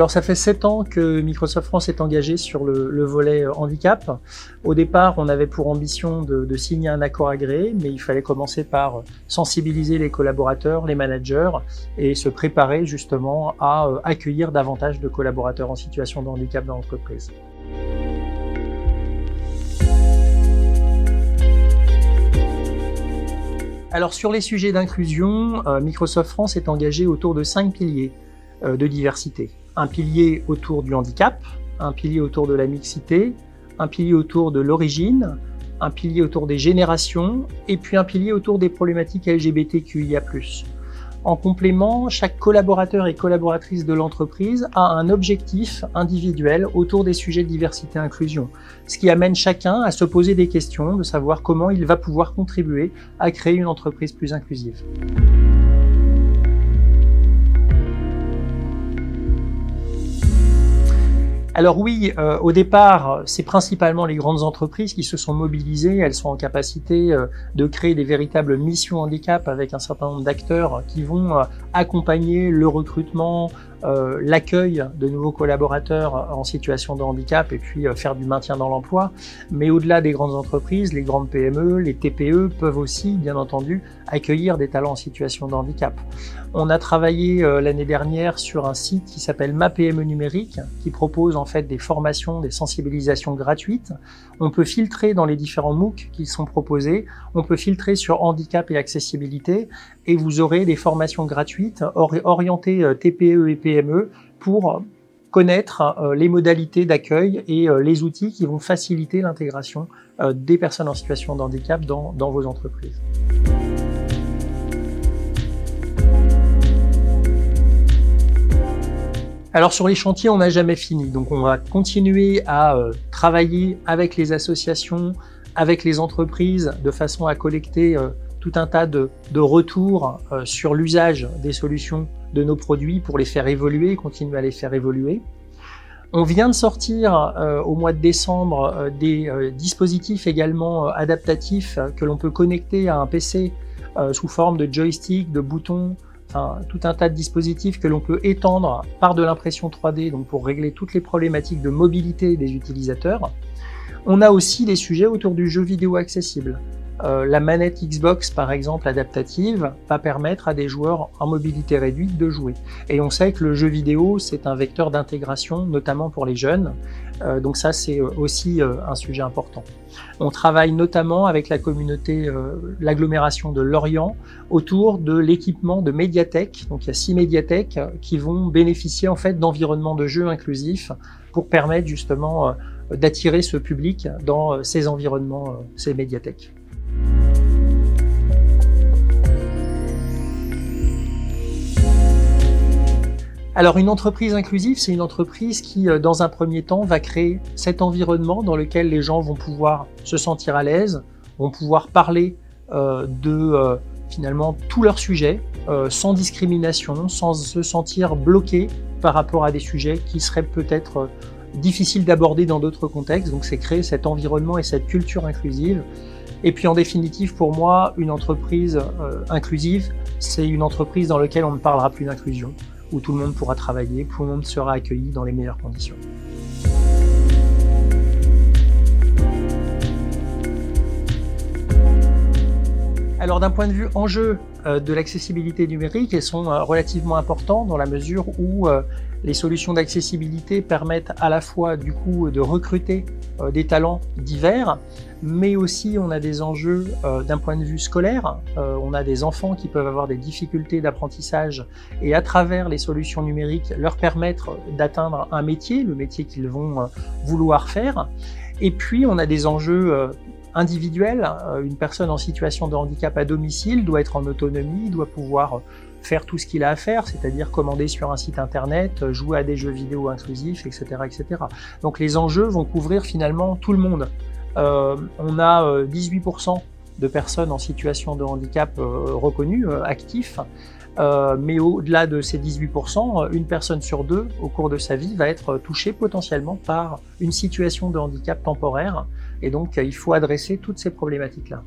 Alors ça fait 7 ans que Microsoft France est engagé sur le volet handicap. Au départ, on avait pour ambition de signer un accord agréé, mais il fallait commencer par sensibiliser les collaborateurs, les managers et se préparer justement à accueillir davantage de collaborateurs en situation de handicap dans l'entreprise. Alors sur les sujets d'inclusion, Microsoft France est engagé autour de 5 piliers de diversité. Un pilier autour du handicap, un pilier autour de la mixité, un pilier autour de l'origine, un pilier autour des générations et puis un pilier autour des problématiques LGBTQIA+. En complément, chaque collaborateur et collaboratrice de l'entreprise a un objectif individuel autour des sujets de diversité et inclusion, ce qui amène chacun à se poser des questions, de savoir comment il va pouvoir contribuer à créer une entreprise plus inclusive. Alors oui, au départ, c'est principalement les grandes entreprises qui se sont mobilisées. Elles sont en capacité de créer des véritables missions handicap avec un certain nombre d'acteurs qui vont accompagner le recrutement, l'accueil de nouveaux collaborateurs en situation de handicap et puis faire du maintien dans l'emploi. Mais au-delà des grandes entreprises, les grandes PME, les TPE peuvent aussi, bien entendu, accueillir des talents en situation de handicap. On a travaillé l'année dernière sur un site qui s'appelle Ma PME numérique, qui propose en fait des formations, des sensibilisations gratuites. On peut filtrer dans les différents MOOC qui sont proposés, on peut filtrer sur handicap et accessibilité, et vous aurez des formations gratuites orientées TPE et PME pour connaître les modalités d'accueil et les outils qui vont faciliter l'intégration des personnes en situation de handicap dans vos entreprises. Alors sur les chantiers, on n'a jamais fini, donc on va continuer à travailler avec les associations, avec les entreprises, de façon à collecter tout un tas de retours sur l'usage des solutions de nos produits pour les faire évoluer, continuer à les faire évoluer. On vient de sortir au mois de décembre des dispositifs également adaptatifs que l'on peut connecter à un PC sous forme de joystick, de boutons, enfin, tout un tas de dispositifs que l'on peut étendre par de l'impression 3D, donc pour régler toutes les problématiques de mobilité des utilisateurs. On a aussi des sujets autour du jeu vidéo accessible. La manette Xbox, par exemple, adaptative, va permettre à des joueurs en mobilité réduite de jouer. Et on sait que le jeu vidéo, c'est un vecteur d'intégration, notamment pour les jeunes. Donc ça, c'est aussi un sujet important. On travaille notamment avec la communauté, l'agglomération de Lorient, autour de l'équipement de médiathèques. Donc il y a 6 médiathèques qui vont bénéficier en fait d'environnements de jeux inclusifs pour permettre justement d'attirer ce public dans ces environnements, ces médiathèques. Alors une entreprise inclusive, c'est une entreprise qui, dans un premier temps, va créer cet environnement dans lequel les gens vont pouvoir se sentir à l'aise, vont pouvoir parler de finalement tous leurs sujets, sans discrimination, sans se sentir bloqués par rapport à des sujets qui seraient peut-être difficiles d'aborder dans d'autres contextes. Donc c'est créer cet environnement et cette culture inclusive. Et puis en définitive, pour moi, une entreprise inclusive, c'est une entreprise dans laquelle on ne parlera plus d'inclusion, où tout le monde pourra travailler, tout le monde sera accueilli dans les meilleures conditions. Alors d'un point de vue enjeu de l'accessibilité numérique, elles sont relativement importantes dans la mesure où les solutions d'accessibilité permettent à la fois du coup de recruter des talents divers, mais aussi on a des enjeux d'un point de vue scolaire. On a des enfants qui peuvent avoir des difficultés d'apprentissage et à travers les solutions numériques leur permettre d'atteindre un métier, le métier qu'ils vont vouloir faire. Et puis on a des enjeux individuel. Une personne en situation de handicap à domicile doit être en autonomie, doit pouvoir faire tout ce qu'il a à faire, c'est-à-dire commander sur un site internet, jouer à des jeux vidéo inclusifs, etc., etc. Donc les enjeux vont couvrir finalement tout le monde. On a 18% de personnes en situation de handicap reconnues, actifs, mais au-delà de ces 18%, une personne sur deux au cours de sa vie va être touchée potentiellement par une situation de handicap temporaire, et donc il faut adresser toutes ces problématiques-là.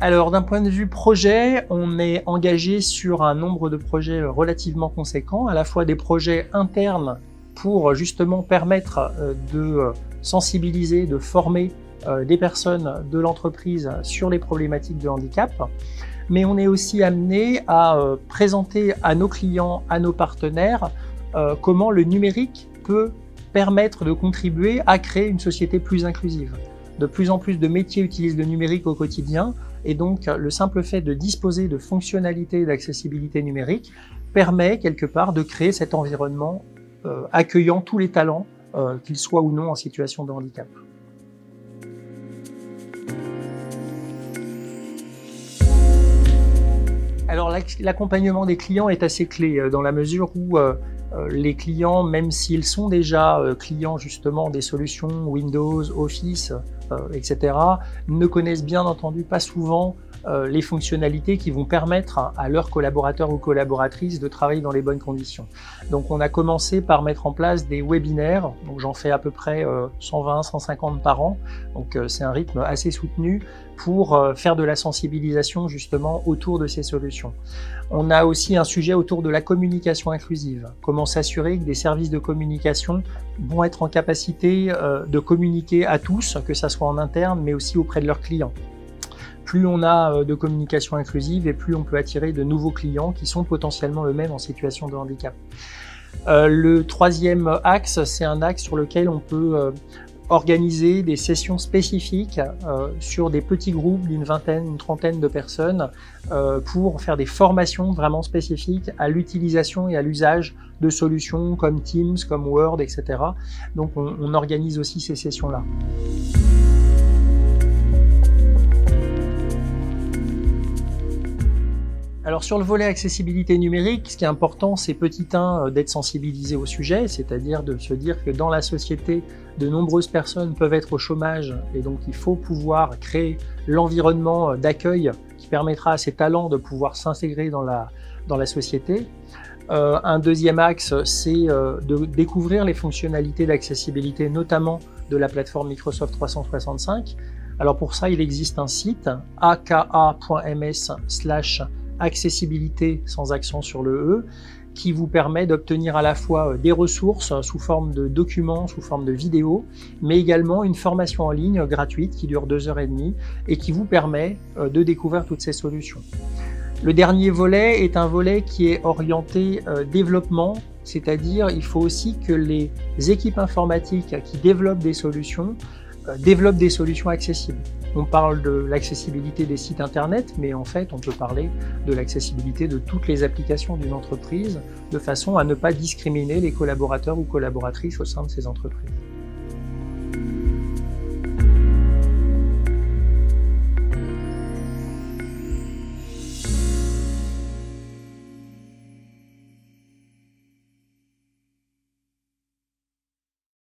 Alors d'un point de vue projet, on est engagé sur un nombre de projets relativement conséquent, à la fois des projets internes pour justement permettre de sensibiliser, de former des personnes de l'entreprise sur les problématiques de handicap, mais on est aussi amené à présenter à nos clients, à nos partenaires, comment le numérique peut permettre de contribuer à créer une société plus inclusive. De plus en plus de métiers utilisent le numérique au quotidien et donc le simple fait de disposer de fonctionnalités d'accessibilité numérique permet quelque part de créer cet environnement accueillant tous les talents, qu'ils soient ou non en situation de handicap. Alors l'accompagnement des clients est assez clé dans la mesure où les clients, même s'ils sont déjà clients justement des solutions Windows, Office, etc., ne connaissent bien entendu pas souvent les fonctionnalités qui vont permettre à leurs collaborateurs ou collaboratrices de travailler dans les bonnes conditions. Donc on a commencé par mettre en place des webinaires, donc j'en fais à peu près 120-150 par an, donc c'est un rythme assez soutenu pour faire de la sensibilisation justement autour de ces solutions. On a aussi un sujet autour de la communication inclusive, comment s'assurer que des services de communication vont être en capacité de communiquer à tous, que ça soit en interne mais aussi auprès de leurs clients. Plus on a de communication inclusive et plus on peut attirer de nouveaux clients qui sont potentiellement eux-mêmes en situation de handicap. Le troisième axe, c'est un axe sur lequel on peut organiser des sessions spécifiques sur des petits groupes d'une vingtaine, une trentaine de personnes pour faire des formations vraiment spécifiques à l'utilisation et à l'usage de solutions comme Teams, comme Word, etc. Donc on organise aussi ces sessions-là. Alors sur le volet accessibilité numérique, ce qui est important, c'est petit 1 d'être sensibilisé au sujet, c'est-à-dire de se dire que dans la société, de nombreuses personnes peuvent être au chômage et donc il faut pouvoir créer l'environnement d'accueil qui permettra à ces talents de pouvoir s'intégrer dans la société. Un deuxième axe, c'est de découvrir les fonctionnalités d'accessibilité, notamment de la plateforme Microsoft 365. Alors pour ça, il existe un site aka.ms/accessibilité sans accent sur le E, qui vous permet d'obtenir à la fois des ressources sous forme de documents, sous forme de vidéos, mais également une formation en ligne gratuite qui dure 2h30 et qui vous permet de découvrir toutes ces solutions. Le dernier volet est un volet qui est orienté développement, c'est-à-dire il faut aussi que les équipes informatiques qui développent des solutions accessibles. On parle de l'accessibilité des sites internet, mais en fait, on peut parler de l'accessibilité de toutes les applications d'une entreprise, de façon à ne pas discriminer les collaborateurs ou collaboratrices au sein de ces entreprises.